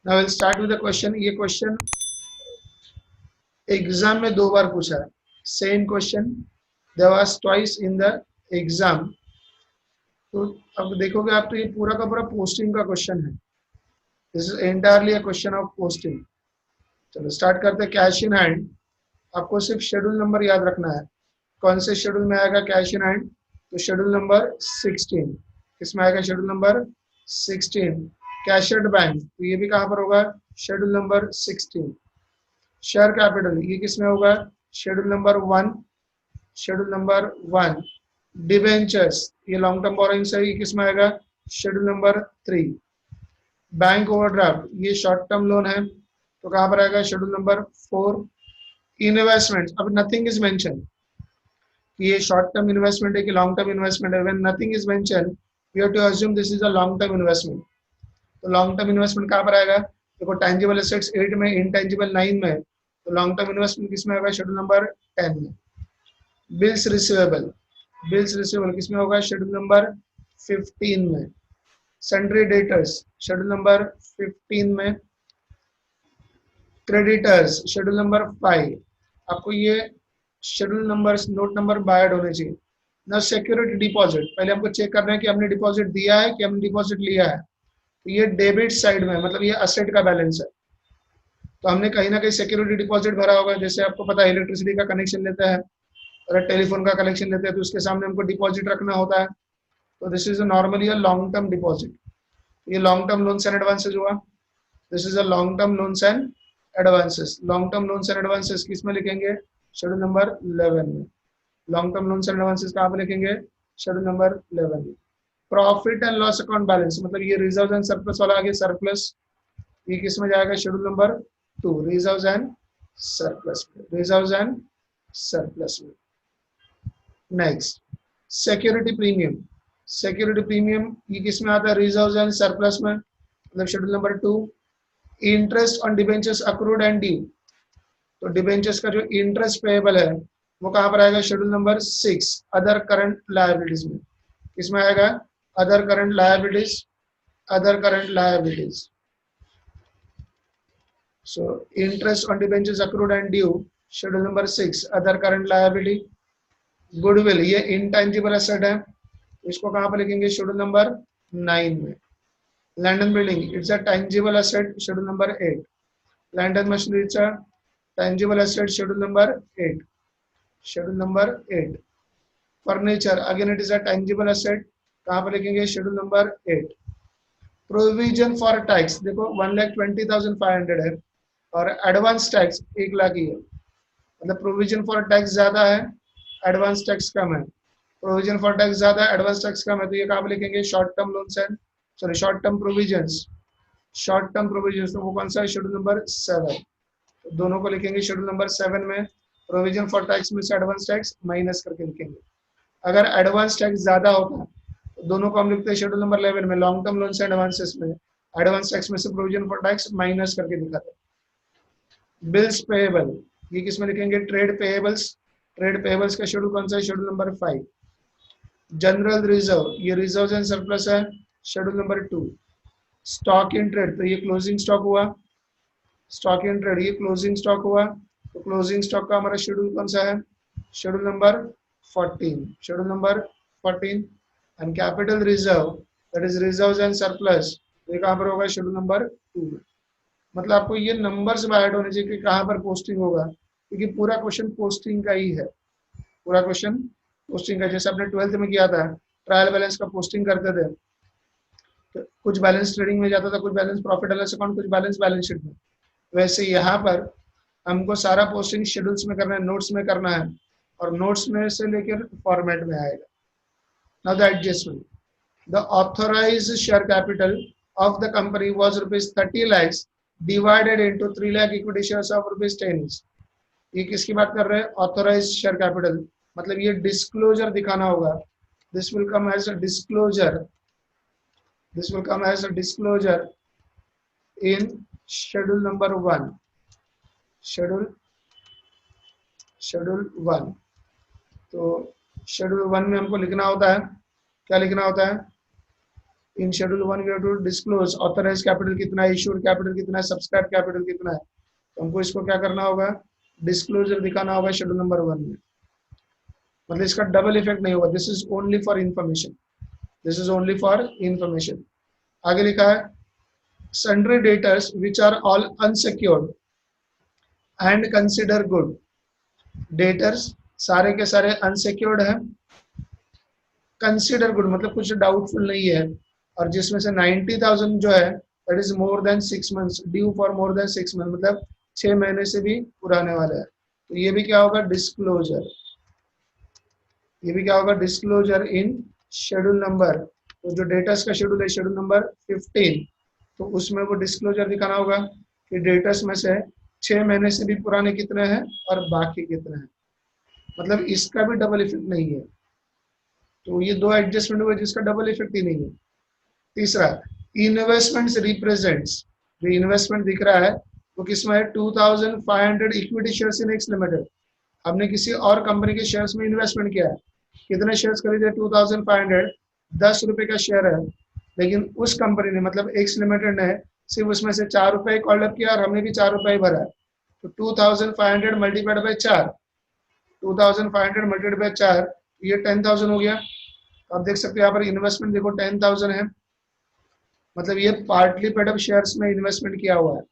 Now will start with the question. ये question exam में 2 बार पूछा है। Same question there was twice in the exam. तो अब देखोगे आप तो ये पूरा का पूरा पोस्टिंग का क्वेश्चन है। This is entirely a question of posting. चलो स्टार्ट करते हैं। कैश इन हैंड, आपको सिर्फ शेड्यूल नंबर याद रखना है। कौन से शेड्यूल में आएगा कैश इन हैंड? तो शेड्यूल नंबर 16। किसमें आएगा? Schedule number 16। कैशड बैंक, तो ये भी कहाँ पर होगा? Schedule number 16। शेयर कैपिटल, ये किसमें होगा? Schedule number 1। Schedule number 1। Debentures, ये लॉन्ग टर्म बोरोइंग्स है, ये किसमें आएगा? Schedule number 3। बैंक ओवरड्राफ्ट, ये शॉर्ट टर्म लोन है, तो कहाँ पर आएगा? Schedule number 4। इन्वेस्टमेंट, अब नथिंग इज मेंशन कि ये शॉर्ट टर्म इन्वेस्टमेंट है कि लॉन्ग टर्म इन्वेस्टमेंट है। When nothing is mention we have to assume this is a long term investment. तो लॉन्ग टर्म इन्वेस्टमेंट कहाँ पर आएगा? देखो टैंजिबल एसेट्स 8 में, इनटैंजिबल 9 में, तो लॉन्ग टर्म इन्वेस्टमेंट किसमें होगा? शेड्यूल नंबर 10 में। बिल्स रिसीवेबल, बिल्स रिसीवेबल किसमें होगा? शेड्यूल नंबर 15 में। सन्ड्री डेटर्स शेड्यूल नंबर 15 में। Creditors schedule number 5। आपको ये शेड्यूल नंबर नोट नंबर बायड होने चाहिए ना। सिक्योरिटी डिपॉजिट, पहले हमको चेक करना है कि हमने डिपॉजिट दिया है कि हमने डिपॉजिट लिया है। तो ये डेबिट साइड में, मतलब ये असेट का बैलेंस है, तो हमने कहीं ना कहीं सिक्योरिटी डिपॉजिट भरा होगा। जैसे आपको पता है इलेक्ट्रिसिटी का कनेक्शन लेता है, अगर टेलीफोन का कनेक्शन लेते हैं तो उसके सामने हमको डिपॉजिट रखना होता है। तो this is normally a long term deposit. ये long term loans and advances हुआ। This is a long term loans and advances. Long term loans and advances किस में लिखेंगे? शेड्यूल नंबर 11 में। Long term loans and advances कहाँ पे लिखेंगे? Schedule number 11 में। Profit and loss account balance, मतलब ये रिजर्व एंड सरप्लस वाला आगे सरप्लस, ये किस में जाएगा? Schedule number 2, reserve and surplus में। रिजर्व एंड सरप्लस में। Next, security premium. Security premium ये किस में आता है? रिजर्व एंड सरप्लस में, मतलब schedule number 2। Interest on debentures accrued and due, तो डिबेंचर्स का जो इंटरेस्ट पेएबल है वो कहाँ पर आएगा? Schedule number 6, other current liabilities में। किसमें आएगा? Other current liabilities. Other current liabilities. So interest on debentures accrued and due, schedule number 6, other current liability. Goodwill, ये इनटेंजिबल एसेट है, इसको कहाँ पर लिखेंगे? शेड्यूल नंबर 9 में। Land and building, it's a tangible asset, schedule number 8। Land and machinery, it's a tangible asset, schedule number 8। Schedule number 8। Furniture, again it is a tangible asset, कहाँ पर लिखेंगे? Schedule number 8। Provision for tax, देखो 1,20,500 है और advance tax 1,00,000 ही है, मतलब provision for tax ज्यादा है, एडवांस टैक्स कम है। प्रोविजन फॉर टैक्स ज्यादा है, एडवांस टैक्स कम है, तो ये कहाँ पे लिखेंगे? Short term loans and sorry short term provisions. Short term provisions, तो वो कौन सा है? Schedule number 7। तो दोनों को लिखेंगे शेड्यूल नंबर 7 में। प्रोविजन फॉर टैक्स में से एडवांस टैक्स माइनस करके लिखेंगे। अगर एडवांस टैक्स ज्यादा होता तो दोनों को हम लिखते हैं शेड्यूल नंबर 11 में, long term loans and advances में। एडवांस टैक्स में से प्रोविजन फॉर टैक्स माइनस करके दिखाते हैं। बिल्स पेएबल, ये किसमें लिखेंगे? Trade payables. ट्रेड पेएबल्स का शेड्यूल कौन सा है? Schedule number 5। जनरल रिजर्व, ये रिजर्व एंड सरप्लस है, schedule number 2। Stock in trade, तो ये क्लोजिंग स्टॉक हुआ। स्टॉक इन ट्रेड, ये क्लोजिंग स्टॉक हुआ, तो क्लोजिंग स्टॉक का हमारा शेड्यूल कौन सा है? Schedule number 14। Schedule number 14। And capital reserve, that is reserve and surplus, ये कहाँ पर होगा? शेड्यूल नंबर 2 में। मतलब आपको ये नंबर्स में ऐड होने चाहिए कि कहाँ पर पोस्टिंग होगा, क्योंकि पूरा क्वेश्चन पोस्टिंग का ही है। पूरा क्वेश्चन पोस्टिंग का, जैसे आपने 12th में किया था, ट्रायल बैलेंस का पोस्टिंग करते थे, तो कुछ बैलेंस ट्रेडिंग में जाता था, कुछ balance profit and loss account, कुछ बैलेंस बैलेंस शीट में। वैसे यहाँ पर हमको सारा पोस्टिंग शेड्यूल्स में करना है, नोट्स में करना है, और नोट्स में से लेकर फॉर्मेट में आएगा। Now the adjustment, the authorized share capital of the company was rupees 30 lakhs divided into 3 lakh equity shares of rupees 10 each। ये किसकी बात कर रहे हैं? ऑथोराइज्ड शेयर कैपिटल, मतलब ये डिस्क्लोजर दिखाना होगा। This will come as a disclosure, this will come as a disclosure in schedule number 1। Schedule schedule 1, तो शेड्यूल 1 में हमको लिखना होता है, क्या लिखना होता है? In schedule 1 we have to disclose authorise capital कितना है, इश्यूड कैपिटल कितना है, सब्सक्राइब कैपिटल कितना है। तो हमको इसको क्या करना होगा, डिस्क्लोजर दिखाना होगा शेड्यूल नंबर 1 में। मतलब इसका डबल इफेक्ट नहीं होगा, this is only for information, this is only for information. आगे लिखा है sundry debtors which are all unsecured and consider good। Debtors सारे के सारे अनसिक्योर्ड है, कंसिडर गुड मतलब कुछ डाउटफुल नहीं है, और जिसमें से 90,000 जो है that is more than 6 months, due for more than 6 month, मतलब 6 महीने से भी पुराने वाला है। तो ये भी क्या होगा, डिस्क्लोजर, ये भी क्या होगा, डिस्क्लोजर इन शेड्यूल नंबर। तो जो डेटर्स का शेड्यूल है शेड्यूल नंबर 15, तो उसमें वो डिस्क्लोजर दिखाना होगा कि डेटर्स में से 6 महीने से भी पुराने कितने हैं और बाकी कितने हैं। मतलब इसका भी डबल इफेक्ट नहीं है। तो ये दो एडजस्टमेंट हुए जिसका डबल इफेक्ट ही नहीं है। तीसरा, इन्वेस्टमेंट्स रिप्रेजेंट्स, जो इन्वेस्टमेंट दिख रहा है वो किसमें है, 2500 equity shares in x limited. हमने किसी और कंपनी के शेयर्स में इन्वेस्टमेंट किया है, कितने शेयर्स खरीदे, 2500, 10 रुपए का शेयर है, लेकिन उस कंपनी ने मतलब एक्स लिमिटेड ने सिर्फ उसमें से 4 रुपए कॉल अप किया और हमने भी 4 रुपए भरा है। तो 2500 मल्टीप्लाइड बाई 4, 2500 मल्टीप्लाइड बाई 4, ये 10,000 हो गया। तो आप देख सकते हैं यहाँ पर इन्वेस्टमेंट देखो 10,000 है, मतलब ये पार्टली पेड अप शेयर्स में इन्वेस्टमेंट किया हुआ है,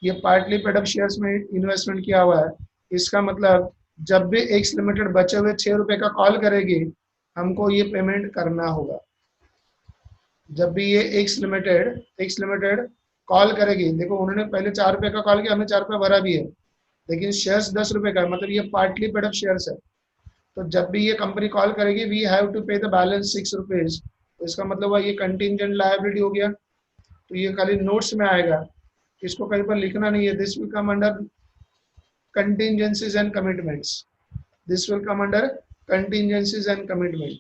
ये पार्टली पेड अप शेयर्स में इन्वेस्टमेंट किया हुआ है। इसका मतलब जब भी एक्स लिमिटेड बचे हुए 6 रुपए का कॉल करेगी हमको ये पेमेंट करना होगा। जब भी ये एक्स लिमिटेड कॉल करेगी, देखो उन्होंने पहले 4 रुपए का कॉल किया, हमने 4 रुपए भरा भी है, लेकिन शेयर्स 10 रुपए का है, मतलब ये पार्टली पेड अप शेयर्स है। तो जब भी ये कंपनी कॉल करेगी वी हैव टू पे द बैलेंस 6 रुपीज। तो इसका मतलब हुआ ये कंटिंजेंट लायबिलिटी हो गया। तो ये खाली नोट्स में आएगा, इसको कहीं पर लिखना नहीं है। This will come under contingencies and commitments, this will come under contingencies and commitment।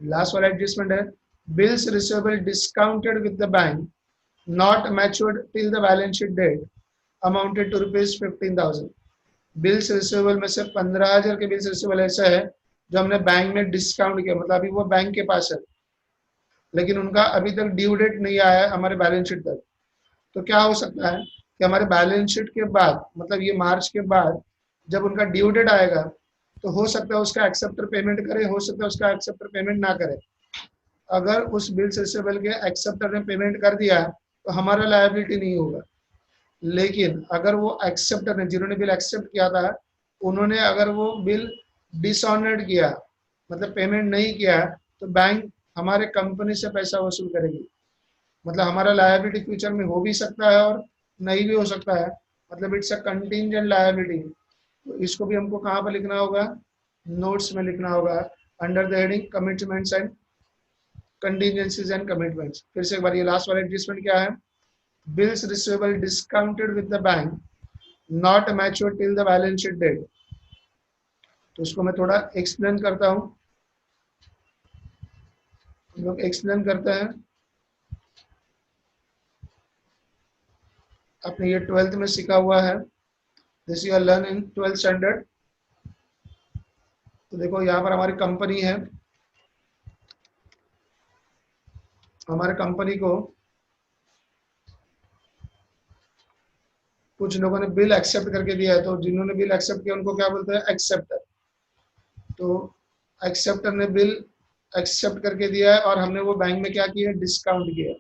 Last वाला एडजस्टमेंट है, bills receivable discounted with the bank not matured till the balance sheet date amounted to rupees 15,000। Bills receivable में से 15,000 के bills receivable ऐसा है जो हमने bank में डिस्काउंट किया, मतलब अभी वो बैंक के पास है लेकिन उनका अभी तक ड्यू डेट नहीं आया है हमारे बैलेंस शीट तक। तो क्या हो सकता है कि हमारे बैलेंस शीट के बाद, मतलब ये मार्च के बाद जब उनका ड्यू डेट आएगा तो हो सकता है उसका एक्सेप्टर पेमेंट करे, हो सकता है उसका एक्सेप्टर पेमेंट ना करे। अगर उस बिल्स रिसीवेबल के एक्सेप्टर ने पेमेंट कर दिया तो हमारा लायबिलिटी नहीं होगा, लेकिन अगर वो एक्सेप्टर ने, जिन्होंने बिल एक्सेप्ट किया था, उन्होंने अगर वो बिल डिसऑनर्ड किया, मतलब पेमेंट नहीं किया, तो बैंक हमारे कंपनी से पैसा वसूल करेगी। मतलब हमारा लायबिलिटी फ्यूचर में हो भी सकता है और नहीं भी हो सकता है, मतलब इट्स अ कंटिंजेंट लायबिलिटी। तो इसको भी हमको कहाँ पर लिखना होगा, नोट्स में लिखना होगा under the heading commitments and contingencies and commitments. फिर से एक बार ये लास्ट वाला एडजस्टमेंट क्या है, bills receivable discounted with the bank not matured till the balance sheet date। तो इसको मैं थोड़ा एक्सप्लेन करता हूँ, हम लोग एक्सप्लेन करते हैं। आपने ये 12th में सीखा हुआ है, this you learn in 12th standard. तो देखो यहाँ पर हमारी कंपनी है, हमारे कंपनी को कुछ लोगों ने बिल एक्सेप्ट करके दिया है, तो जिन्होंने बिल एक्सेप्ट किया उनको क्या बोलते हैं, एक्सेप्टर। तो एक्सेप्टर ने बिल एक्सेप्ट करके दिया है और हमने वो बैंक में क्या किया, डिस्काउंट किया।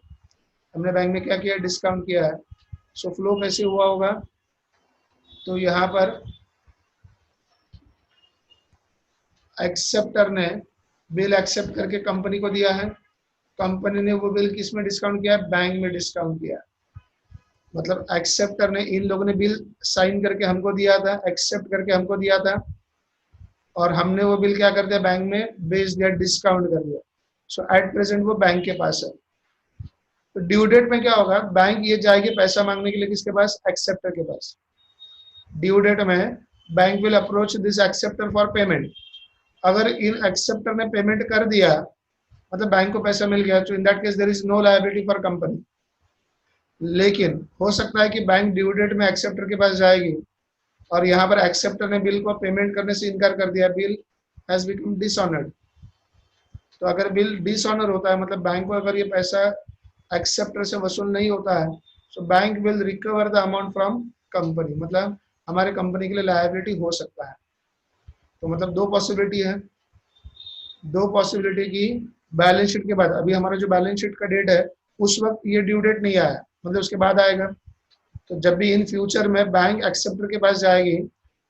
हमने बैंक में क्या किया, डिस्काउंट किया है। सो फ्लो कैसे हुआ होगा, तो यहाँ पर एक्सेप्टर ने बिल एक्सेप्ट करके कंपनी को दिया है, कंपनी ने वो बिल किस में डिस्काउंट किया, बैंक में डिस्काउंट किया। मतलब एक्सेप्टर ने, इन लोगों ने बिल साइन करके हमको दिया था, एक्सेप्ट करके हमको दिया था, और हमने वो बिल क्या कर दिया, बैंक में बेच दिया, डिस्काउंट कर दिया। सो एट प्रेजेंट वो बैंक के पास है। तो ड्यू डेट में क्या होगा, बैंक ये जाएगी पैसा मांगने के लिए किसके पास, एक्सेप्टर के पास। ड्यू डेट में bank will approach this acceptor for payment. अगर इन एक्सेप्टर ने पेमेंट कर दिया, मतलब बैंक को पैसा मिल गया, तो in that case there is no liability for company. लेकिन हो सकता है कि बैंक ड्यू डेट में एक्सेप्टर के पास जाएगी और यहाँ पर एक्सेप्टर ने बिल को पेमेंट करने से इनकार कर दिया, बिल हैज बिकम डिसऑनर्ड। तो अगर बिल डिसऑनर होता है, मतलब बैंक को अगर ये पैसा एक्सेप्टर से वसूल नहीं होता है, तो bank will recover the amount from company, मतलब हमारे कंपनी के लिए लायबिलिटी हो सकता है। तो मतलब दो पॉसिबिलिटी है, दो पॉसिबिलिटी की बैलेंस शीट के बाद, अभी हमारा जो बैलेंस शीट का डेट है उस वक्त ये ड्यू डेट नहीं आया, मतलब उसके बाद आएगा। तो जब भी इन फ्यूचर में बैंक एक्सेप्टर के पास जाएगी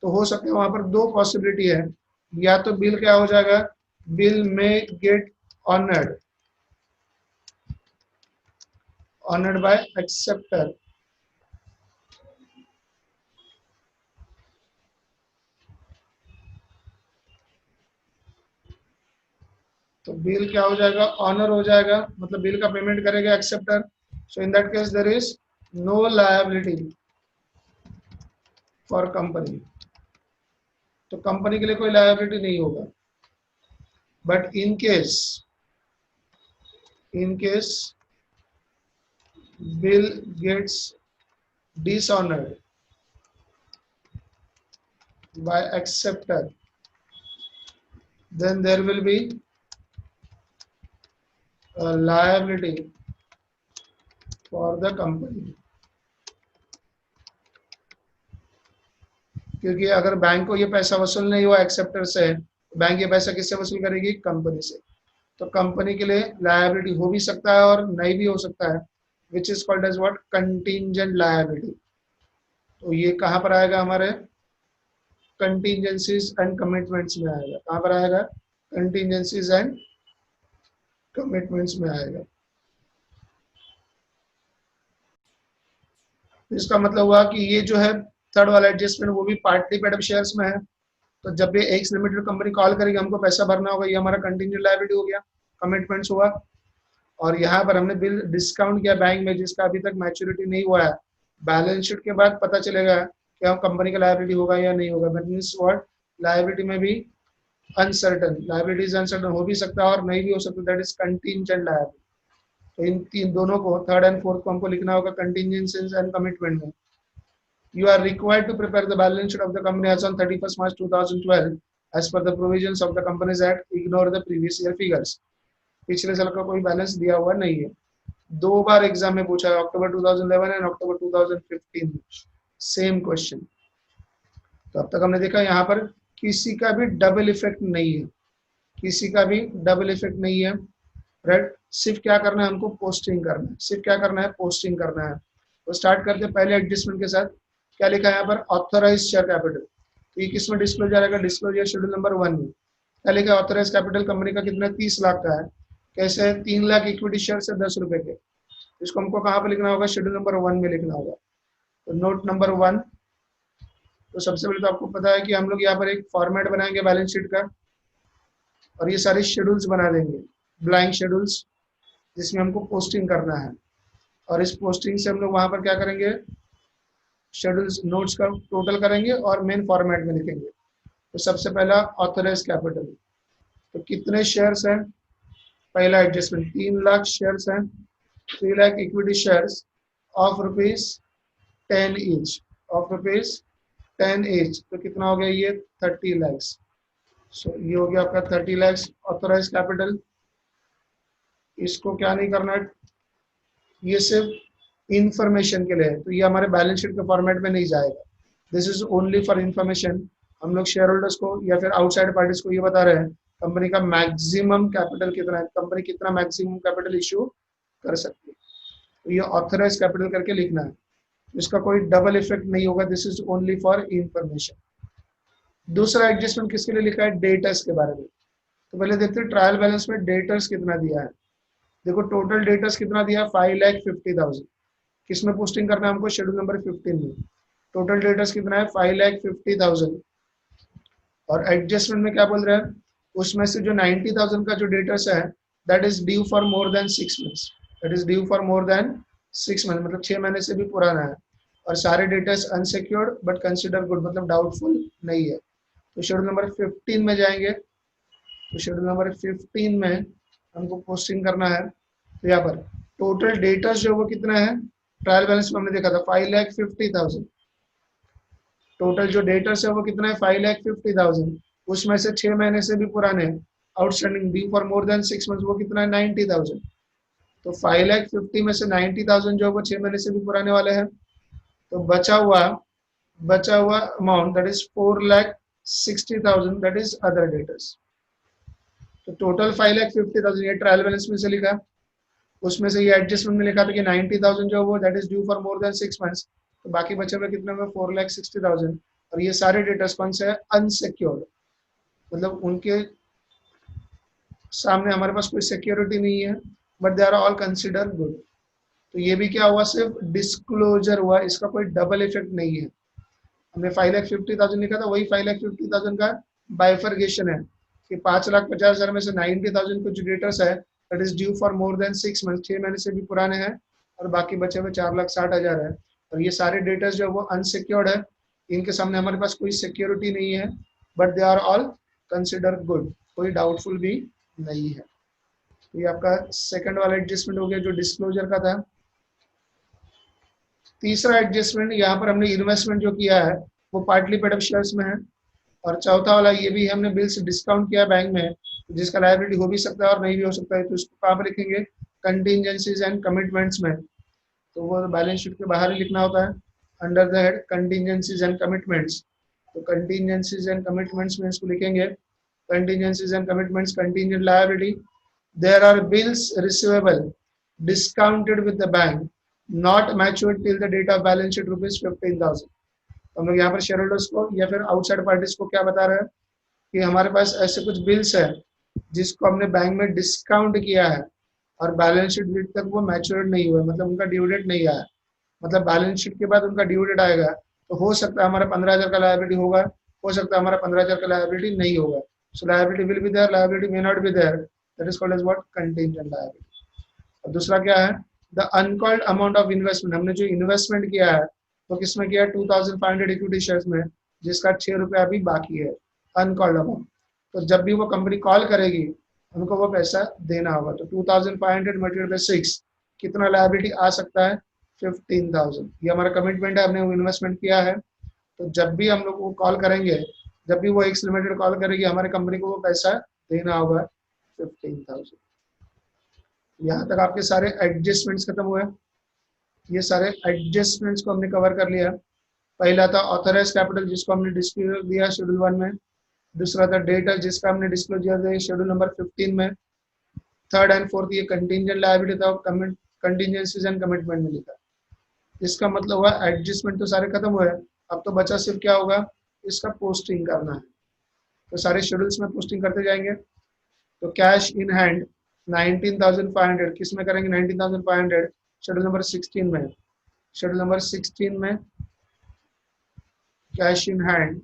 तो हो सकता है वहां पर दो पॉसिबिलिटी है, या तो बिल क्या हो जाएगा, bill may get honoured, honoured by acceptor, तो बिल क्या हो जाएगा, ऑनर हो जाएगा, मतलब बिल का पेमेंट करेगा acceptor. So in that case there is no liability for company, तो कंपनी के लिए कोई लायबिलिटी नहीं होगा। But in case bill gets dishonored by acceptor, then there will be a liability for the company, क्योंकि अगर bank को ये पैसा वसूल नहीं हुआ एक्सेप्टर से, बैंक ये पैसा किससे वसूल करेगी, कंपनी से। तो कंपनी के लिए लायबिलिटी हो भी सकता है और नहीं भी हो सकता है, which is called as what, contingent liability. तो ये कहाँ पर आएगा, हमारे कंटिंजेंसीज एंड कमिटमेंट्स में आएगा। कहाँ पर आएगा, कंटिंजेंसीज एंड कमिटमेंट्स में आएगा। इसका मतलब हुआ कि ये जो है थर्ड वाला एडजस्टमेंट वो भी पार्टली पेड अप शेयर्स में है। तो जब भी एक्स लिमिटेड कंपनी कॉल करेगी हमको पैसा भरना होगा, ये हमारा कंटिन्यूड लायबिलिटी हो गया, कमिटमेंट्स हुआ। और यहाँ पर हमने बिल डिस्काउंट किया बैंक में जिसका अभी तक मैच्योरिटी नहीं हुआ है, बैलेंस शीट के बाद पता चलेगा कि हम कंपनी का लायबिलिटी होगा या नहीं होगा। दैट मींस व्हाट, लायबिलिटी में भी अनसर्टन, लायबिलिटीज अनसर्टन हो भी सकता है और नहीं भी हो सकता, दैट इज कंटिंजेंट लायबिलिटी। तो इन तीन दोनों को, थर्ड एंड फोर्थ को हमको लिखना होगा कंटिंजेंसीज एंड कमिटमेंट में। You are required to prepare the balance sheet of the company as on 31st March 2012 as per the provisions of the Companies Act. Ignore the previous year figures. पिछले साल का कोई balance दिया हुआ नहीं है। दो बार एग्जाम में पूछा है, अक्टूबर 2011 एंड अक्टूबर 2015 में सेम क्वेश्चन। तो अब तक हमने देखा यहाँ पर किसी का भी डबल इफेक्ट नहीं है, किसी का भी डबल इफेक्ट नहीं है, राइट। सिर्फ क्या करना है, हमको पोस्टिंग करना है, सिर्फ क्या करना है, पोस्टिंग करना है। तो स्टार्ट करते हैं पहले एडजस्टमेंट के साथ। क्या लिखा है यहाँ पर, ऑथराइज शेयर कैपिटल। तो ये किस में डिस्क्लोज आएगा, डिस्क्लोजर शेड्यूल नंबर 1 में। क्या लिखा है, ऑथराइज कैपिटल कंपनी का कितना, 30 लाख का है। कैसे है, 3 लाख इक्विटी शेयर से 10 रुपए के। इसको हमको कहाँ पे लिखना होगा, शेड्यूल नंबर 1 में लिखना होगा। तो नोट नंबर 1, तो सबसे पहले तो आपको पता है कि हम लोग यहाँ पर एक फॉर्मेट बनाएंगे बैलेंस शीट का, और ये सारे शेड्यूल्स बना देंगे, ब्लैंक शेड्यूल्स, जिसमें हमको पोस्टिंग करना है। और इस पोस्टिंग से हम लोग वहां पर क्या करेंगे, शेड्यूल्स नोट्स का टोटल करेंगे और मेन फॉर्मेट में लिखेंगे। तो सबसे पहला ऑथराइज कैपिटल, तो कितने शेयर्स हैं, पहला एडजस्टमेंट 3 लाख शेयर्स हैं, 3 lakh equity shares of ₹10 each, of ₹10 each. तो कितना हो गया ये, 30 लैक्स। सो ये हो गया आपका 30 लैक्स ऑथराइज कैपिटल। इसको क्या नहीं करना है, ये सिर्फ इंफॉर्मेशन के लिए है, तो ये हमारे बैलेंस शीट के फॉर्मेट में नहीं जाएगा। This is only for information. हम लोग शेयर होल्डर्स को या फिर आउटसाइड पार्टीज को ये बता रहे हैं कंपनी का मैक्सिमम कैपिटल कितना है, कंपनी कितना मैक्सिमम कैपिटल इश्यू कर सकती है। तो ये ऑथराइज कैपिटल करके लिखना है, इसका कोई डबल इफेक्ट नहीं होगा, this is only for information. दूसरा एडजस्टमेंट किसके लिए लिखा है, डेटर्स के बारे में। तो पहले देखते हैं ट्रायल बैलेंस में डेटर्स कितना दिया है। देखो टोटल डेटर्स कितना दिया, 5,50,000। किसमें पोस्टिंग करना है हमको, शेड्यूल नंबर 15 में। टोटल डेटर्स कितना है, 5,50,000। और एडजस्टमेंट में क्या बोल रहे हैं, उसमें से जो 90,000 का जो डेटर्स है, that is due for more than 6 months, that is due for more than 6 month, मतलब 6 महीने से भी पुराना है। और सारे debtors unsecured but consider good, मतलब डाउटफुल नहीं है। तो शेड्यूल नंबर 15 में जाएंगे, तो शेड्यूल नंबर 15 में हमको पोस्टिंग करना है। तो यहाँ पर टोटल डेटर्स जो वो कितना है, ट्रायल बैलेंस में हमने देखा था 5,50,000। टोटल जो डेटर्स है वो कितना है, 5,50,000। उसमें से 6 महीने से भी पुराने outstanding due for more than 6 months वो कितना है 90,000। तो 5,50,000 में से 90,000 जो है वो 6 महीने से भी पुराने वाले हैं। तो बचा हुआ amount that is 4,60,000 that is other debtors. तो टोटल 5,50,000 ये ट्रायल बैलेंस में से लिखा, उसमें से ये एडजस्टमेंट में लिखा था कि 90,000 जो वो that is due for more than 6 months. तो बाकी बचे हुए कितने में 4,60,000। और ये सारे डेटर्स कौन से हैं अनसिक्योर्ड, मतलब उनके सामने हमारे पास कोई सिक्योरिटी नहीं है, but they are all consider good. तो ये भी क्या हुआ, सिर्फ डिस्क्लोजर हुआ, इसका कोई डबल इफेक्ट नहीं है। हमने 5,50,000 लिखा था, वही 5,50,000 का बाइफर्गेशन है कि 5,50,000 में से 90,000 कुछ डेटर्स है that is due for more than 6 month, 6 महीने से भी पुराने हैं, और बाकी बचे हुए 4,60,000 है। और ये सारे डेटर्स जो है वो अनसिक्योर्ड है, इनके सामने हमारे पास कोई सिक्योरिटी नहीं है, but they are all consider good, कोई डाउटफुल भी नहीं है। तो ये आपका सेकंड वाला एडजस्टमेंट हो गया जो डिस्क्लोजर का था। तीसरा एडजस्टमेंट यहाँ पर हमने इन्वेस्टमेंट जो किया है वो पार्टली पेड अप शेयर्स में है, और चौथा वाला ये भी हमने बिल्स डिस्काउंट किया बैंक में, जिसका लायबिलिटी हो भी सकता है और नहीं भी हो सकता है। तो इसको कहाँ पर लिखेंगे, कंटिजेंसीज एंड कमिटमेंट्स में। तो वो बैलेंस शीट के बाहर ही लिखना होता है under the head contingencies and commitments. तो कंटिजेंसीज एंड कमिटमेंट्स में इसको लिखेंगे contingencies and commitments contingent liability, there are bills receivable discounted with the bank not matured till the date of balance sheet ₹15,000। तो हम लोग यहाँ पर शेयर होल्डर्स को या फिर आउटसाइड पार्टीज को क्या बता रहे हैं कि हमारे पास ऐसे कुछ बिल्स है जिसको हमने बैंक में डिस्काउंट किया है और बैलेंस शीट डेट तक वो मैच्योर्ड नहीं हुए, मतलब उनका ड्यू डेट नहीं आया, मतलब बैलेंस शीट के बाद उनका ड्यू डेट आएगा। तो हो सकता है हमारा 15,000 का लायबिलिटी होगा, हो सकता है हमारा 15,000 का लायबिलिटी नहीं होगा। So liability will be there, liability may not be there, that is called as what, contingent liability. और दूसरा क्या है, the uncalled amount of investment, हमने जो इन्वेस्टमेंट किया है वो किसमें किया है 2,500 इक्विटी शेयर्स में, जिसका 6 रुपया अभी बाकी है, अनकॉल्ड अमाउंट। तो जब भी वो कंपनी कॉल करेगी उनको वो पैसा देना होगा। तो 2,500 मल्टीप्लाइड बाय 6 कितना लायबिलिटी आ सकता है 15,000। ये हमारा कमिटमेंट है, हमने वो इन्वेस्टमेंट किया है। तो जब भी हम लोग वो कॉल करेंगे, जब भी वो एक्स लिमिटेड कॉल करेगी, हमारे कंपनी को वो पैसा देना होगा 15,000। यहाँ तक आपके सारे एडजस्टमेंट्स खत्म हुए। ये सारे एडजस्टमेंट्स को हमने कवर कर लिया। पहला था ऑथराइज कैपिटल जिसको हमने डिस्क्लोजर दिया शेड्यूल 1 में। दूसरा था डेटा जिसका हमने डिस्क्लोजर दिया शेड्यूल नंबर 15 में। थर्ड एंड फोर्थ ये कंटिंजेंट लायबिलिटी था, कंटिजेंसीज एंड कमिटमेंट में लिखा। इसका मतलब हुआ एडजस्टमेंट तो सारे खत्म हुए, अब तो बचा सिर्फ क्या होगा, इसका पोस्टिंग करना है। तो सारे शेड्यूल्स में पोस्टिंग करते जाएंगे। तो कैश इन हैंड 19,500 किस में करेंगे, 19,500 शेड्यूल नंबर 16 में। शेड्यूल नंबर 16 में cash in hand,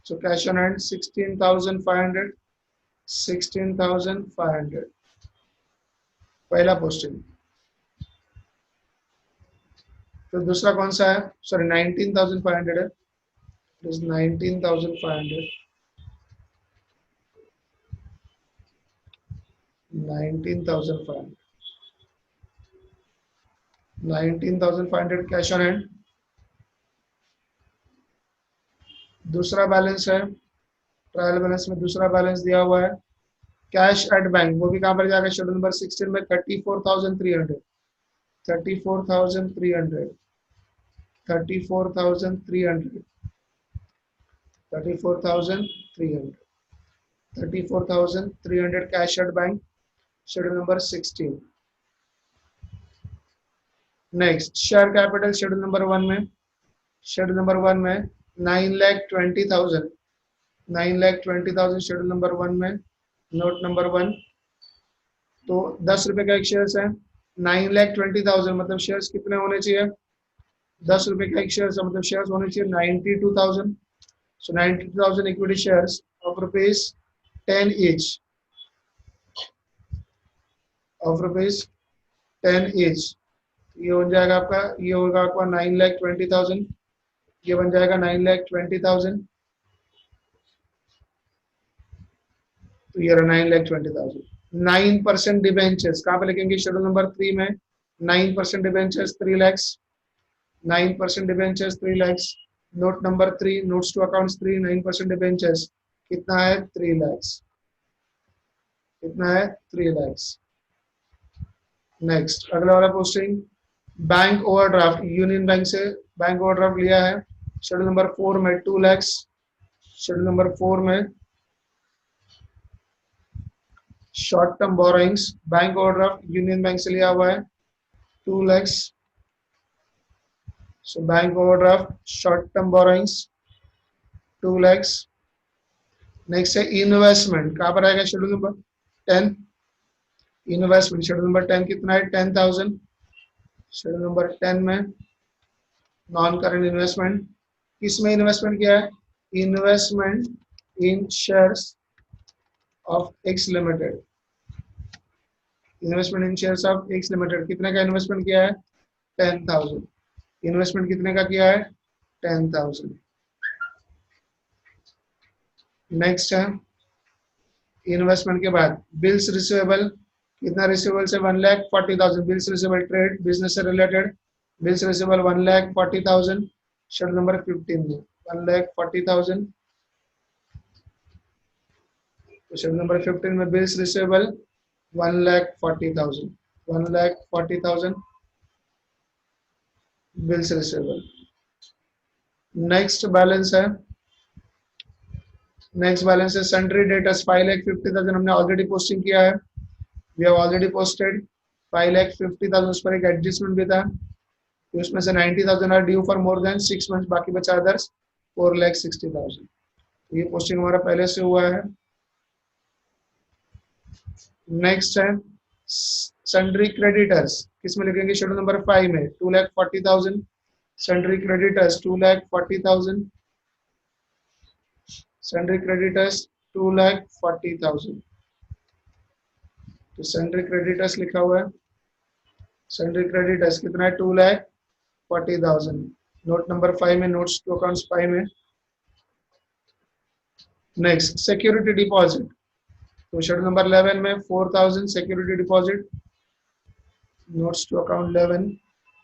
so cash in hand 16,500, 16,500 पहला पोस्टिंग। तो दूसरा कौन सा है, सॉरी 19,500 है, 19,500, 19,500, 19,500 कैश ऑन हैंड। दूसरा बैलेंस है ट्रायल बैलेंस में, दूसरा बैलेंस दिया हुआ है कैश एट बैंक, वो भी कहां पर जाएगा शेड्यूल नंबर 16 में 34,300, 34,300, 34,300, 34,300, 34,300 cash at bank schedule number 16। Next share capital schedule number 1 में, शेड्यूल नंबर 1 में 9,20,000, 9,20,000 शेड्यूल नंबर 1 में, नोट नंबर 1। तो 10 रुपए का एक शेयर्स है, 9,20,000 मतलब शेयर्स कितने होने चाहिए, 10 रुपए का एक शेयर्स है, मतलब शेयर्स होने चाहिए 92,000। सो 92,000 equity shares of rupees 10 each, of rupees 10 each. ये बन जाएगा आपका, ये होगा आपका 9,20,000, ये बन जाएगा 9,20,000। तो ये 9,20,000। 9% डिबेंचर्स कहाँ पे लिखेंगे शेड्यूल नंबर 3 में, 9% debentures 3 lakhs, 9% debentures 3 lakhs। Note number 3, notes to accounts 3, 9% debentures कितना है 3 lakhs। कितना है 3 lakhs। नेक्स्ट अगला वाला posting bank overdraft, union bank से बैंक ओवरड्राफ्ट लिया है शेड्यूल नंबर 4 में 2 lakhs। शेड्यूल नंबर 4 में short term borrowings bank overdraft union bank से लिया हुआ है 2 lakhs। So bank overdraft short term borrowings 2 lakhs। Next है इन्वेस्टमेंट, कहाँ पर आएगा schedule number 10। Investment schedule number 10 कितना है 10,000। शेड्यूल नंबर 10 में नॉन करंट इन्वेस्टमेंट, किसमें इन्वेस्टमेंट किया है, investment in shares of x limited. Investment in shares of x limited कितने का इन्वेस्टमेंट किया है 10,000। इन्वेस्टमेंट कितने का किया है 10,000। नेक्स्ट है इन्वेस्टमेंट के बाद बिल्स रिसीवेबल, कितना रिसीवेबल से 1,40,000। बिल्स रिसीवेबल ट्रेड बिजनेस से related, bills receivable 1,40,000। Schedule number 15 में 1,40,000। तो शेड्यूल नंबर 15 में bills receivable 1,40,000, 1,40,000 bills receivable. Next balance है, नेक्स्ट बैलेंस है सन्ड्री डेटर्स 5,50,000 हमने ऑलरेडी पोस्टिंग किया है, वी हैव ऑलरेडी पोस्टेड 5,50,000। उस पर एक एडजस्टमेंट भी था, तो उसमें से 90,000 are due for more than 6 months, बाकी बचा अदर्स 4,60,000। तो ये पोस्टिंग हमारा पहले से हुआ है। नेक्स्ट है सन्ड्री क्रेडिटर्स, किसमें लिखेंगे शेड्यूल नंबर 5 में 2,40,000। Sundry creditors 2,40,000, sundry creditors 2,40,000। तो सन्ड्री क्रेडिटर्स लिखा हुआ है, सन्ड्री क्रेडिटर्स कितना है 2,40,000। नोट नंबर 5 में, नोट्स टू अकाउंट्स 5 में। नेक्स्ट सिक्योरिटी डिपॉजिट, तो शेड्यूल नंबर 11 में 4,000 security deposit. Notes to account 11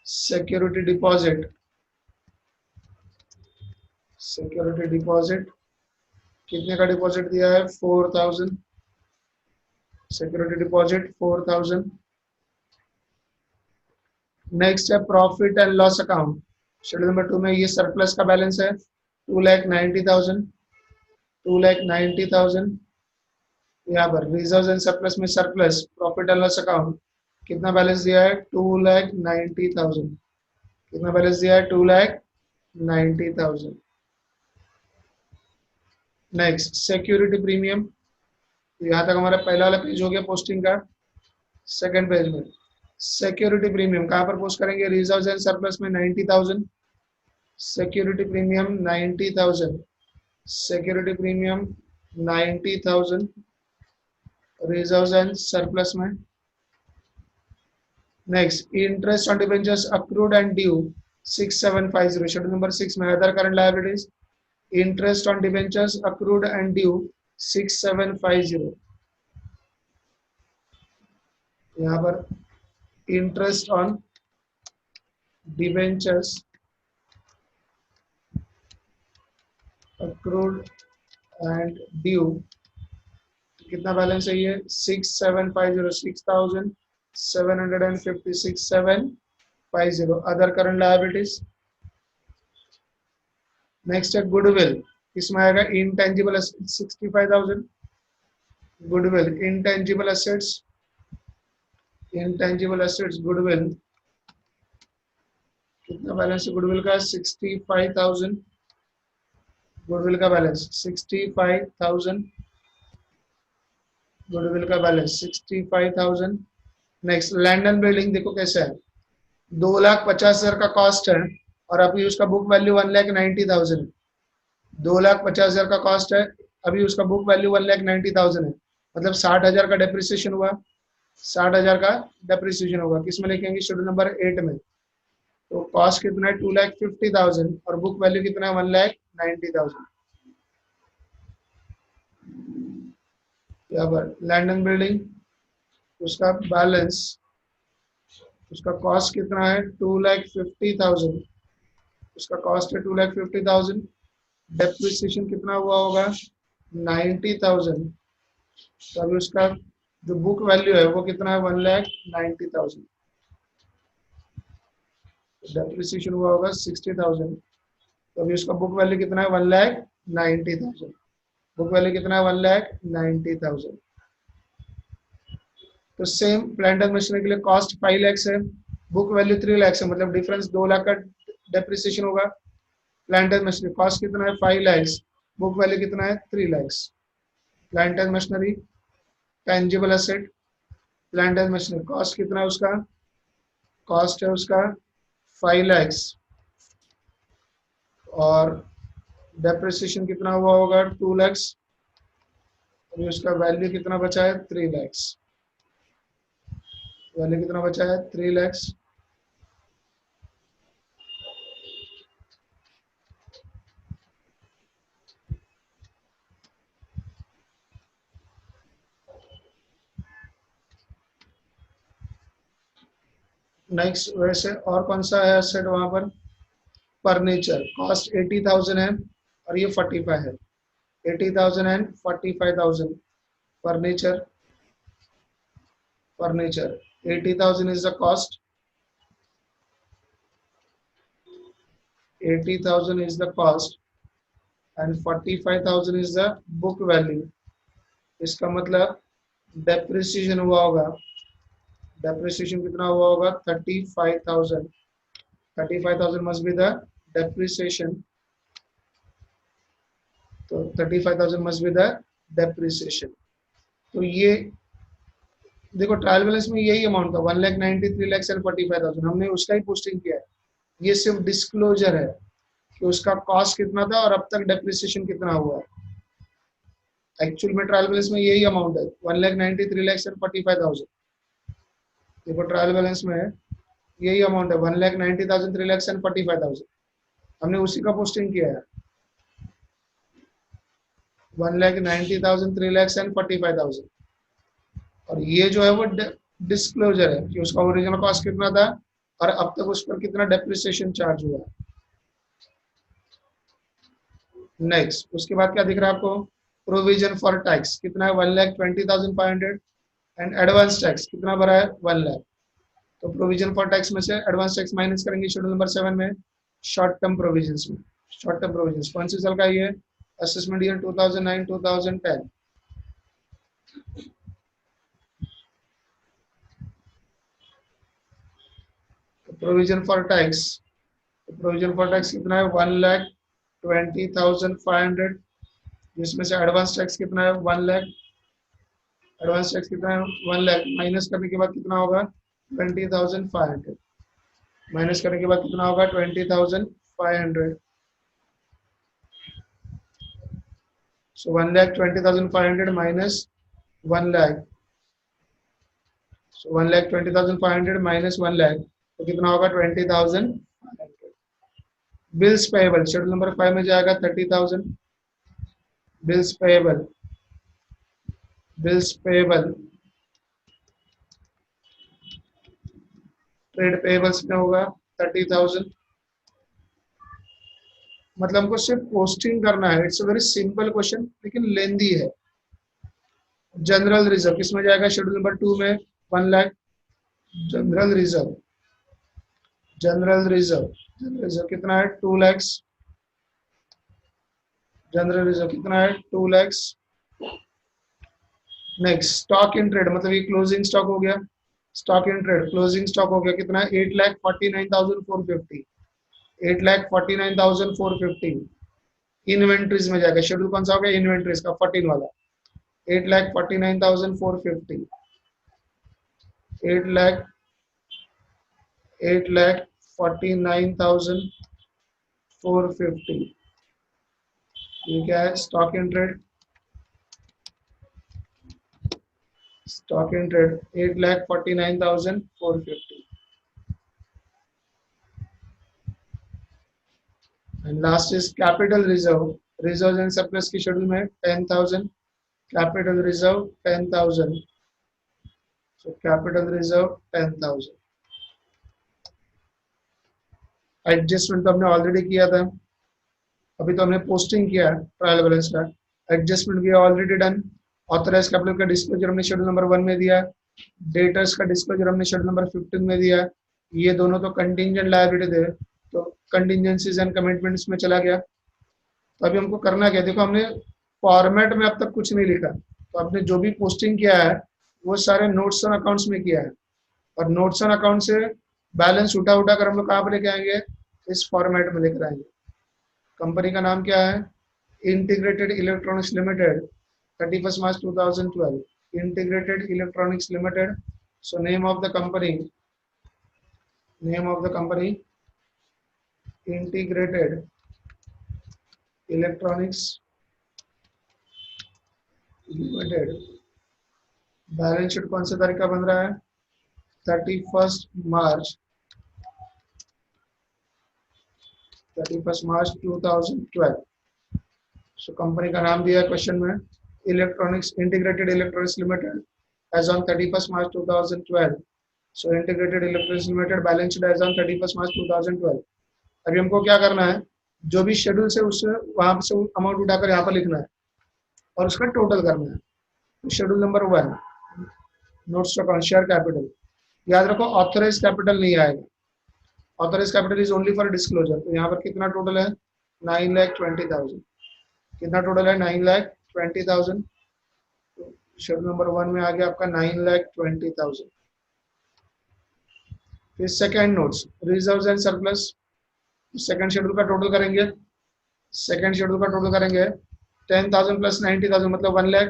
security deposit, security deposit कितने का डिपॉजिट दिया है 4,000। Security deposit 4,000। नेक्स्ट है profit and loss account, schedule number 2 में ये सरप्लस का बैलेंस है 2,90,000, 2,90,000। यहाँ पर रिजर्व एंड सरप्लस में surplus profit and loss account कितना बैलेंस दिया है 2,90,000। कितना बैलेंस दिया है 2,90,000। नेक्स्ट सिक्योरिटी प्रीमियम, तो यहाँ तक हमारा पहला वाला पेज हो गया पोस्टिंग का। सेकंड पेज में सिक्योरिटी प्रीमियम कहाँ पर पोस्ट करेंगे, रिजर्व एंड सरप्लस में 90,000। Security premium 90,000, security premium 90,000 reserve and surplus में। Next interest on debentures accrued and due 6,750, schedule number 6 में other current liabilities interest on debentures accrued and due 6,750। यहाँ पर interest on debentures accrued and due कितना balance है ये 6,750, 6,750 other current liabilities. Next है goodwill, इसमें आएगा intangible 65,000। Goodwill intangible assets, intangible assets goodwill कितना बैलेंस है गुडविल का 65,000। गुडविल का बैलेंस 65,000, गुडविल का balance 65,000। Next land and building देखो कैसा है 2,50,000 का कॉस्ट है और अभी उसका बुक वैल्यू 1,90,000 है। 2,50,000 का कॉस्ट है, अभी उसका बुक वैल्यू 1,90,000 है, मतलब 60,000 का डेप्रिसिएशन हुआ, 60,000 का डेप्रिसिएशन होगा। किसमें लिखेंगे शेड्यूल नंबर 8 में। तो कॉस्ट कितना है 2,50,000 और बुक वैल्यू कितना है 1,90,000। यहाँ पर लैंड एंड बिल्डिंग उसका बैलेंस, उसका कॉस्ट कितना है 2,50,000, उसका कॉस्ट है 2,50,000। डेप्रिसिएशन कितना हुआ होगा 90,000, तो अभी उसका जो बुक वैल्यू है वो कितना है 1,90,000, डेप्रिसिएशन हुआ होगा 60,000, तो अभी उसका बुक वैल्यू कितना है 1,90,000, बुक वैल्यू कितना है 1,90,000। तो सेम प्लांट एंड मशीनरी के लिए कॉस्ट 5 लाख है, बुक वैल्यू 3 लाख है, मतलब डिफरेंस 2 लाख का डेप्रिसिएशन होगा। प्लांट एंड मशीनरी कॉस्ट कितना है 5 लाख, बुक वैल्यू कितना है 3 lakh. Plant and machinery tangible asset, plant and machinery cost कितना है उसका, कॉस्ट है उसका 5 लाख और डेप्रिसिएशन कितना हुआ होगा 2 लाख, अभी उसका वैल्यू कितना बचा है 3 लाख, वैल्यू कितना बचा है 3 लाख। नेक्स्ट वैसे और कौन सा है एसेट वहां पर, फर्नीचर कॉस्ट 80,000 है और ये 45 है, 80,000 and 45,000। Furniture, furniture 80,000 is the cost, 80,000 is the cost and 45,000 is the book value। इसका मतलब डेप्रिसिएशन हुआ होगा, डेप्रिसिएशन कितना हुआ होगा 35,000, 35,000 must be the depreciation, तो 35,000 must be the depreciation। तो ये देखो ट्रायल बैलेंस में यही अमाउंट था 1,90,000, 3 लाख एंड 45,000, हमने उसका ही पोस्टिंग किया है। ये सिर्फ डिस्क्लोजर है कि उसका कॉस्ट कितना था और अब तक डेप्रिसिएशन कितना हुआ है। एक्चुअल में ट्रायल बैलेंस में यही अमाउंट है 1,90,000, 3 लाख एंड 45,000। देखो ट्रायल बैलेंस में यही अमाउंट है 1,90,000, 3 लाख एंड 45,000, हमने उसी का पोस्टिंग किया है 1,90,000, 3 लाख एंड 45,000। और ये जो है वो डिस्क्लोजर है कि उसका ओरिजिनल कॉस्ट कितना था और अब तक उस पर कितना डेप्रिसिएशन चार्ज हुआ। नेक्स्ट उसके बाद क्या दिख रहा है आपको, प्रोविजन फॉर टैक्स कितना है 1,20,500 एंड एडवांस टैक्स कितना भरा है 1 लाख। तो प्रोविजन फॉर टैक्स में से एडवांस टैक्स माइनस करेंगे शेड्यूल नंबर 7 में, शॉर्ट टर्म प्रोविजंस में। शॉर्ट टर्म प्रोविजंस कौन सी साल का ये, assessment year 2009 2010। Provision for tax, provision for tax कितना है 1,20,500, जिसमें से एडवांस टैक्स कितना है 1 लाख, एडवांस टैक्स कितना है 1 लाख, माइनस करने के बाद कितना होगा 20,500, माइनस करने के बाद कितना होगा 20,500। सो 1,20,500 माइनस 1 लाख, सो 1,20,500 माइनस 1 लाख, तो कितना होगा 20,000। बिल्स पेएबल शेड्यूल नंबर 5 में जाएगा 30,000। Bills payable, bills payable trade payables में होगा 30,000। मतलब हमको सिर्फ पोस्टिंग करना है, it's a very simple question लेकिन लेंदी है। जनरल रिजर्व किसमें जाएगा शेड्यूल नंबर 2 में 1 lakh. General reserve, general reserve, general reserve कितना है 2 लाख, जनरल रिजर्व कितना है 2 lakh. Next stock in trade, मतलब ये क्लोजिंग स्टॉक हो गया, stock in trade closing stock हो गया कितना है 8,49,450, 8,49,450। इन्वेंट्रीज में जाएगा, शेड्यूल कौन सा हो गया इन्वेंट्रीज का 14 वाला, 8,49,450, 8,49,450। ये क्या है stock in trade, stock in trade 8,49,450। And last is capital reserve, reserve and surplus की शेड्यूल में 10,000, capital reserve 10,000, so capital reserve 10,000। Adjustment तो हमने ऑलरेडी किया था, अभी तो हमने पोस्टिंग किया ट्रायल बैलेंस का, एडजस्टमेंट भी ऑलरेडी डन। ऑथराइज कैपिटल का डिस्क्लोजर हमने शेड्यूल नंबर 1 में दिया, डेटर्स का डिस्क्लोजर हमने शेड्यूल नंबर 15 में दिया। ये दोनों तो कंटिंजेंट लायबिलिटी थे, तो कंटिजेंसीज एंड कमिटमेंट्स में चला गया। तो अभी हमको करना क्या, देखो हमने फॉर्मेट में अब तक कुछ नहीं लिखा, तो आपने जो भी पोस्टिंग किया है वो सारे नोट्स ऑन अकाउंट्स में किया है, और नोट्स ऑन अकाउंट से बैलेंस उठा उठा कर हम लोग कहाँ पे लेके आएंगे, इस फॉर्मेट में लेकर आएंगे। कंपनी का नाम क्या है, integrated electronics limited, 31 March 2012, integrated electronics limited. So name of the company, integrated electronics limited. Balance sheet कौन से तारीख का बन रहा है, 31 मार्च 2012। सो कंपनी का नाम दिया है क्वेश्चन में, electronics, integrated electronics limited as on 31 March 2012। So integrated electronics limited balance sheet as on 31 March 2012। अभी हमको क्या करना है, जो भी शेड्यूल से उससे वहां से अमाउंट उठाकर यहाँ पर लिखना है और उसका टोटल करना है। Schedule number 1, notes to account, share capital. याद रखो ऑथराइज कैपिटल नहीं आएगा, authorise capital is only for disclosure. तो यहाँ पर कितना टोटल है, 9,20,000। कितना टोटल है, 9,20,000। शेड्यूल नंबर 1 में आ गया आपका 9,20,000। फिर second notes, reserves and surplus. Second schedule का टोटल करेंगे, 10,000 प्लस 90,000 मतलब 1 लाख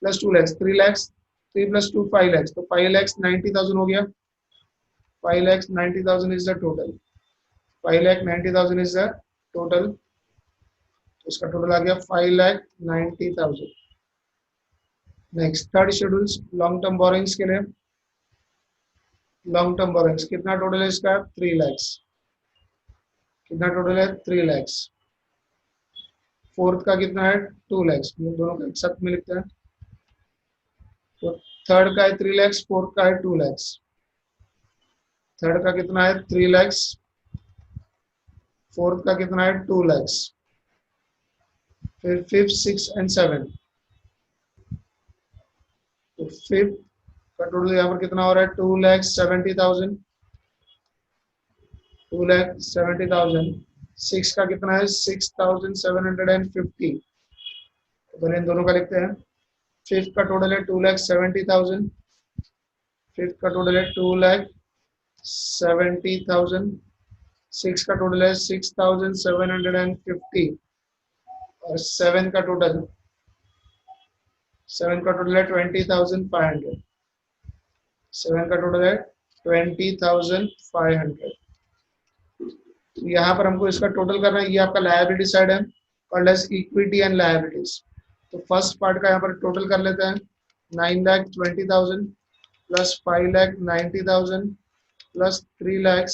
प्लस 2 लाख, 3 लाख, 3 प्लस 2 5 लाख, तो 5,90,000 हो गया। 5,90,000 is the total, 5,90,000 is the total. इसका टोटल आ गया 5,90,000। Next third schedule, long term borrowings के लिए, लॉन्ग टर्म बोरिंग्स कितना टोटल है इसका, 3 लाख। कितना टोटल है, 3 लाख। फोर्थ का कितना है, 2 लाख, दोनों का एक साथ में लिखते हैं। तो थर्ड का है 3 लाख, फोर्थ का है 2 लाख। थर्ड का कितना है, 3 लाख, फोर्थ का कितना है, 2 लाख। फिर 5th 6 एंड 7, तो 5th का टोटल यहाँ पर कितना हो रहा है, 2,70,000, 2,70,000। 6 का कितना है, 6,750, तो पहले इन दोनों का लिखते हैं। 5th का टोटल है 2,70,000, 5th का टोटल है 2,70,000। 6 का टोटल है 6,750, और 7 का टोटल है 20,500। 7 का टोटल है 20,500। यहाँ पर हमको इसका टोटल करना है, ये आपका लायबिलिटी साइड है, और लेस इक्विटी एंड लायबिलिटीज। तो फर्स्ट पार्ट का यहाँ पर टोटल कर लेते हैं, 9,20,000 plus 5,90,000 plus 3 lakh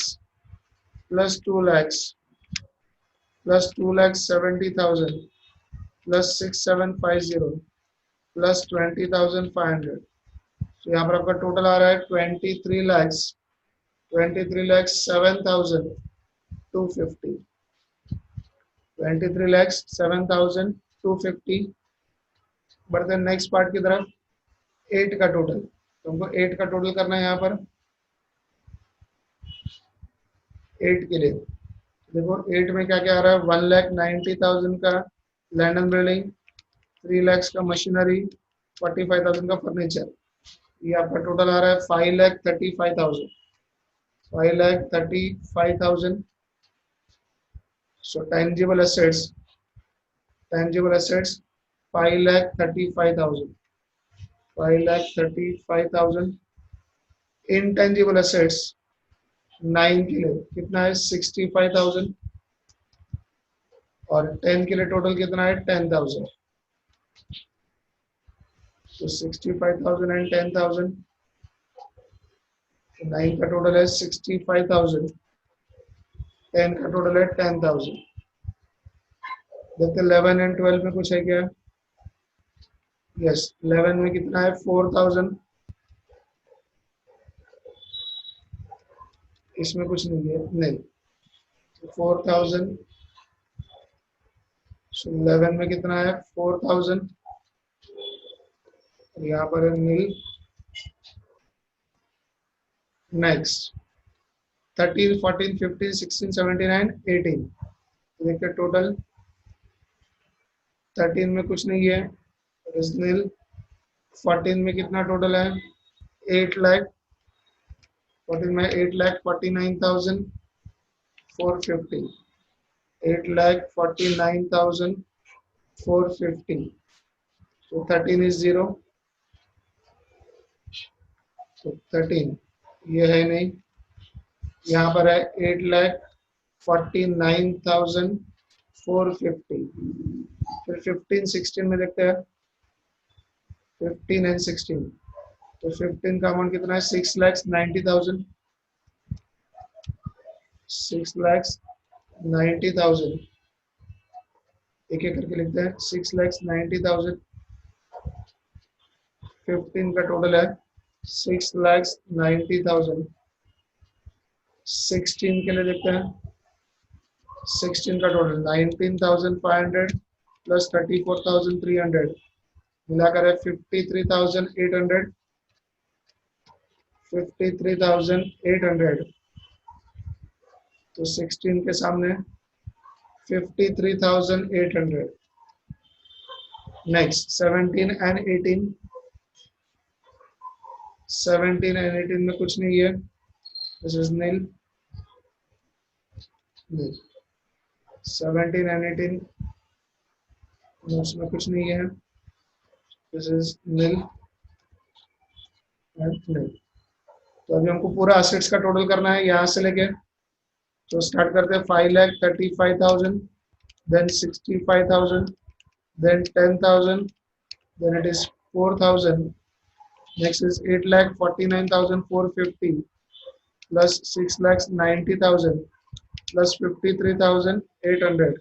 plus 2 lakh plus 2,70,000 plus 6,750 plus 20,500। तो यहाँ पर आपका टोटल आ रहा है 23,07,250, 23,07,250। बढ़ते हैं नेक्स्ट पार्ट की तरफ, 8 का टोटल। तो हमको 8 का टोटल करना है यहाँ पर। 8 के लिए देखो 8 में क्या क्या आ रहा है, 1,90,000 का लैंड एंड बिल्डिंग, 3 लाख का मशीनरी, 45,000 का फर्नीचर। ये आपका टोटल आ रहा है 5,35,000, 5,35,000। सो टेंजिबल एसेट्स, 5,35,000, 5,35,000। इनटेंजिबल एसेट्स 9 के लिए कितना है, 65,000, और 10 के लिए टोटल कितना है, 10,000। तो 65,000 एंड 10,000, 9 का टोटल है 65,000, 10 का टोटल है 10,000। देखते 11 एंड 12 में कुछ है क्या, यस 11 में कितना है, 4,000। इसमें कुछ नहीं है, नहीं, 4,000। 11 में कितना है, 4,000। यहाँ पर है नील। Next 13, 14, 15, 16, 17 and 18। देखिए टोटल 13 में कुछ नहीं है, इज नील। 14 में कितना टोटल है, 8 लाख। 14 में 8,49,450, 8,49,450। तो 13 इज जीरो, तो 13 ये है नहीं। यहाँ पर है 8,49,450। फिर 15, 16 में देखते हैं, 15 एंड 16। तो 15 का अमाउंट कितना है, 6,90,000, 6,90,000। एक एक करके लिखते हैं, 6,90,000। 15 का टोटल है 6,90,000। 16 के लिए देखते हैं, 16 का टोटल 19,500 प्लस 34,300 मिलाकर है 53,800। 53,800। तो 16 के सामने 53,800। Next 17 and 18। 17 एंड 18 में कुछ नहीं है, दिस इज नील। 17 एंड 18 उसमें कुछ नहीं है, दिस इज नील एंड नील। तो अभी हमको पूरा असेट्स का टोटल करना है यहाँ से लेके। तो स्टार्ट करते हैं 5,35,000, then 65,000, then 10,000, then it is 4,000. Next is 8,49,450 plus 6,90,000 plus 53,800.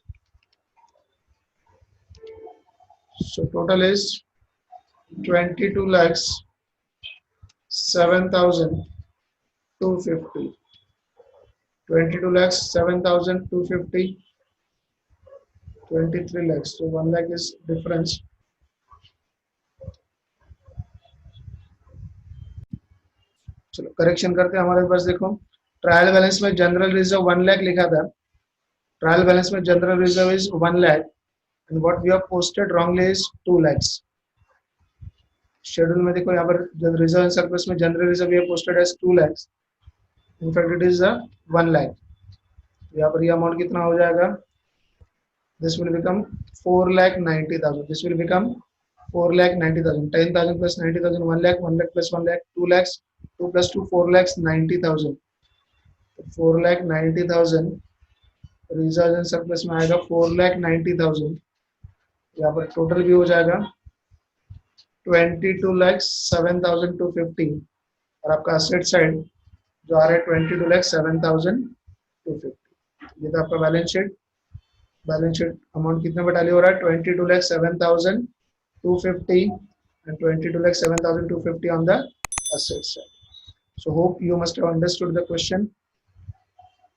So total is 22,07,250. 22,07,250. 23 lakhs. So 1 lakh is difference. चलो करेक्शन करते हैं। हमारे पास देखो ट्रायल बैलेंस में जनरल रिजर्व 1 लाख लिखा था। ट्रायल बैलेंस में general reserve is 1 lakh and what we have posted wrongly is 2 lakhs। Schedule में देखो यहाँ पर रिजर्व एंड सरप्लस में जनरल रिजर्व ये posted as 2 lakhs, in fact it is 1 lakh. यहाँ पर ये अमाउंट कितना हो जाएगा, this will become 4,90,000. This will become 4,90,000. 10,000 plus 90,000, 1 lakh, 1 lakh plus 1 lakh, 2 lakhs, 2 plus 2, 4,90,000. 4,90,000 reserve and surplus में आएगा 4,90,000। यहाँ पर टोटल भी हो जाएगा 22,07,250 और आपका असेट साइड जो आ रहा है 22,07,250। ये था आपका balance sheet. Balance sheet amount कितने में टैली हो रहा है, 22,07,250 and 22,07,250 on the asset side. So hope you must have understood the question.